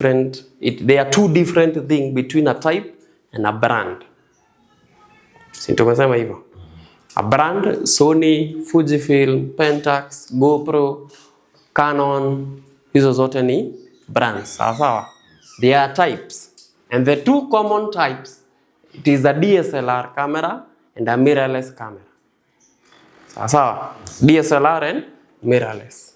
There are two different things between a type and a brand. Si tumesema hivyo. A brand, Sony, Fujifilm, Pentax, GoPro, Canon, hizo zote ni brands. Sawa. They are types. And the two common types, it is a DSLR camera and a mirrorless camera. Sawa. DSLR and mirrorless.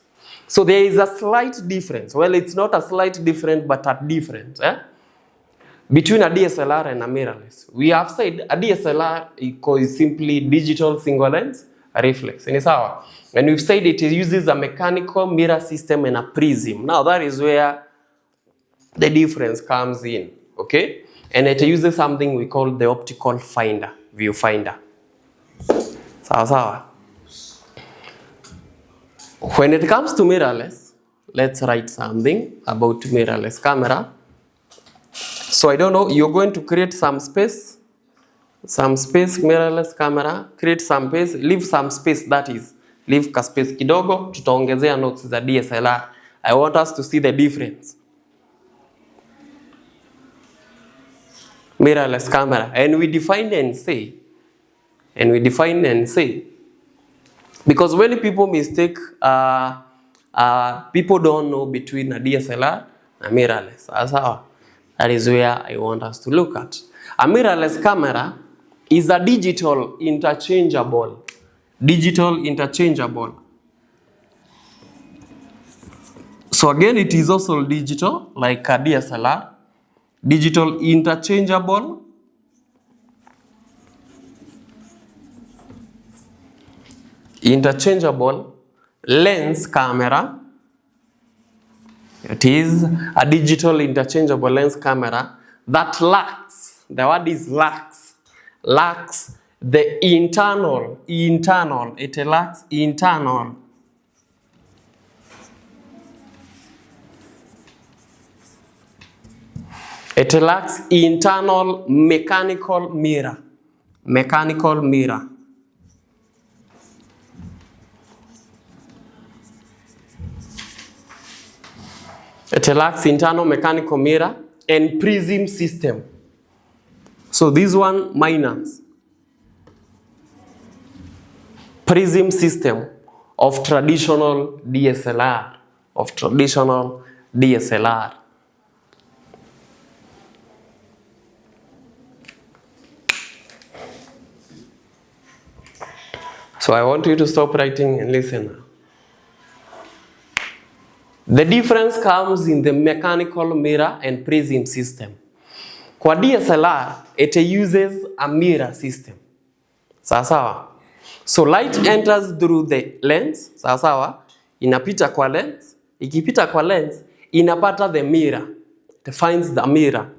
So there is a slight difference. Well, it's not a slight difference, but a difference between a DSLR and a mirrorless. We have said a DSLR is simply digital single lens reflex. And we've said it uses a mechanical mirror system and a prism. Now that is where the difference comes in. Okay? And it uses something we call the optical finder, viewfinder. Sawa. When it comes to mirrorless, let's write something about mirrorless camera. So I don't know, you're going to create some space, mirrorless camera, create some space, leave some space, that is, leave ka space kidogo, tutaongezea notes za DSLR. I want us to see the difference. Mirrorless camera, and we define and say, because when people mistake, people don't know between a DSLR and mirrorless. That is where I want us to look at. A mirrorless camera is a digital interchangeable. So again, it is also digital, like a DSLR. Digital interchangeable lens camera. It is a digital interchangeable lens camera that lacks, the word is lacks the internal, it lacks internal. It lacks internal mechanical mirror. It lacks internal mechanical mirror and prism system. So this one minus. Prism system of traditional DSLR. So I want you to stop writing and listen now. The difference comes in the mechanical mirror and prism system. Kwa DSLR, it uses a mirror system. Sawa. So light enters through the lens. Sawa. Inapita kwa lens. Ikipita kwa lens, inapata the mirror. It finds the mirror.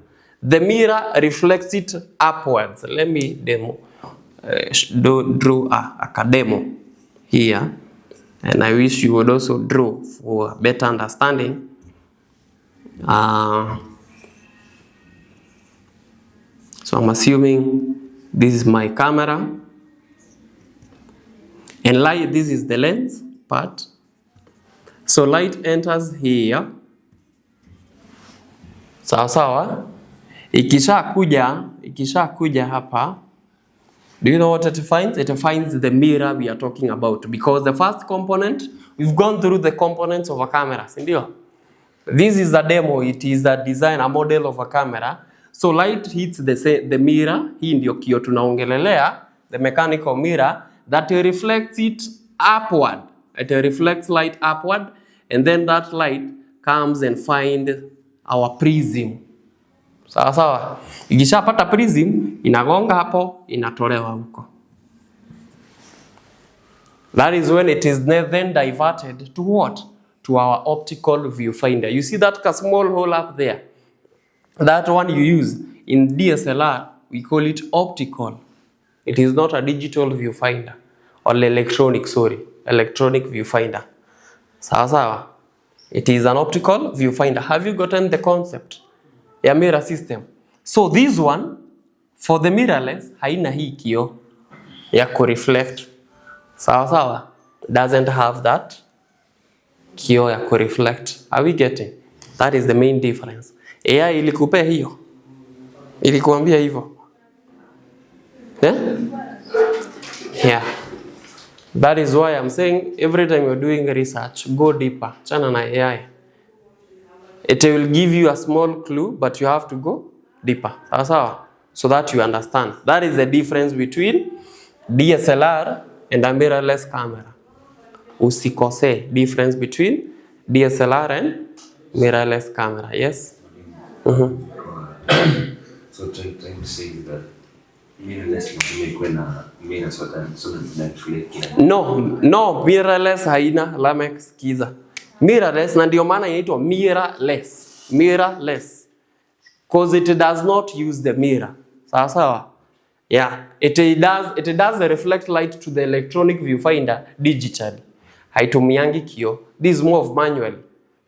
The mirror reflects it upwards. Let me draw a demo here. And I wish you would also draw for a better understanding. So I'm assuming this is my camera. And light, this is the lens part. So light enters here. Sawa. Ikisha kuja hapa. Do you know what it finds? It finds the mirror we are talking about. Because the first component, we've gone through the components of a camera. This is a demo. It is a design, a model of a camera. So light hits the mirror. Hii ndio kioo tunaongelelea. The mechanical mirror that reflects it upward. It reflects light upward. And then that light comes and finds our prism. Sawa. Ikishapata prism, inagonga hapo, inatolewa huko. That is when it is then diverted to what? To our optical viewfinder. You see that small hole up there? That one you use in DSLR, we call it optical. It is not a digital viewfinder. Or electronic viewfinder. Sawa. It is an optical viewfinder. Have you gotten the concept? A mirror system. So this one, for the mirrorless, haina hii kioo ya kureflect. Sawa. Doesn't have that kioo ya kureflect. Are we getting? That is the main difference. AI ilikupea hiyo, ilikuambia hivyo. Yeah. That is why I'm saying every time you're doing research, go deeper. Chana na AI. It will give you a small clue, but you have to go deeper. Sawa? So that you understand. That is the difference between DSLR and a mirrorless camera. Usikose difference between DSLR and mirrorless camera. Yes? So trying to say that mirrorless mirror so that no, mirrorless haina Lamex kiza. Mirrorless na ndio maana inaitwa mirrorless. Because it does not use the mirror. Sawa? Yeah, it does reflect light to the electronic viewfinder digitally. Haitumiangi kio. This is more of manually.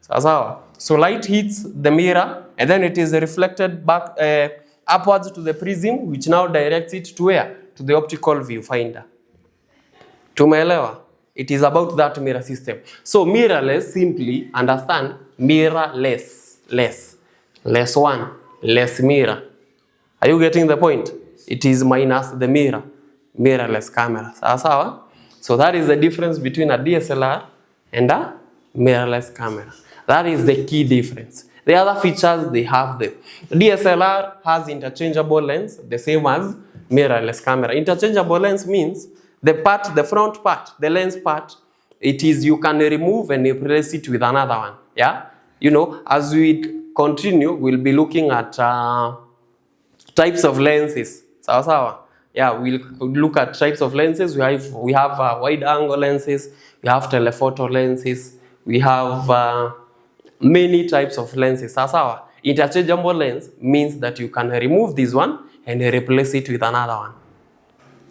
Sawa? So light hits the mirror and then it is reflected back upwards to the prism, which now directs it to where? To the optical viewfinder. Tumeelewa? It is about that mirror system. So mirrorless, simply understand mirrorless. Less one. Less mirror. Are you getting the point? It is minus the mirror. Mirrorless camera. Sawa? So that is the difference between a DSLR and a mirrorless camera. That is the key difference. The other features, they have them. DSLR has interchangeable lens, the same as mirrorless camera. Interchangeable lens means the front part, the lens part, it is you can remove and replace it with another one. Yeah? You know, as we continue, we'll be looking at types of lenses. Sawa? Yeah, we'll look at types of lenses. We have wide angle lenses, we have telephoto lenses, we have many types of lenses. Sawa? Interchangeable lens means that you can remove this one and replace it with another one.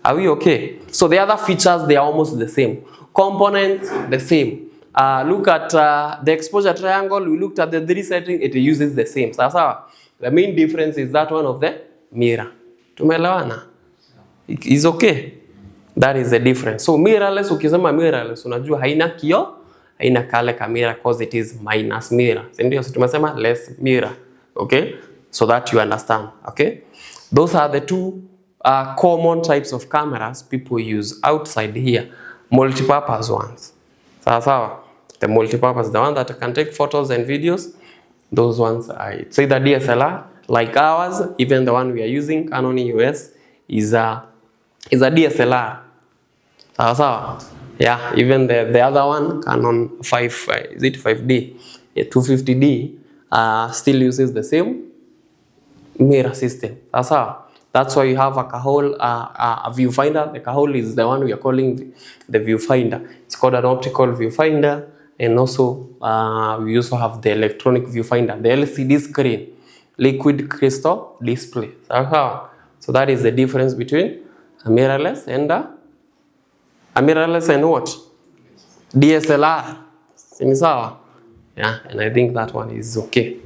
Are we okay? So the other features, they are almost the same. Components, the same. Look at the exposure triangle. We looked at the 3 setting. It uses the same. Sawa? The main difference is that one of the mirror. Tumeelewana? It's okay. That is the difference. So mirrorless, ukisema mirrorless, unajua haina kio, haina kale kamera, because it is minus mirror. Ndio tumesema less mirror. Okay? So that you understand. Okay? Those are the two common types of cameras people use outside here. Multi-purpose ones. Sawa? The multi-purpose, the one that can take photos and videos. Those ones, it's either DSLR, like ours, even the one we are using, Canon EOS, is a DSLR. Sawa? Yeah, even the other one, Canon 5D? Yeah, 250D, still uses the same mirror system. Sawa? That's why you have a viewfinder. The Kahol is the one we are calling the viewfinder. It's called an optical viewfinder. And also, we also have the electronic viewfinder, the LCD screen, liquid crystal display. So that is the difference between a mirrorless and what? DSLR. Yeah, and I think that one is okay.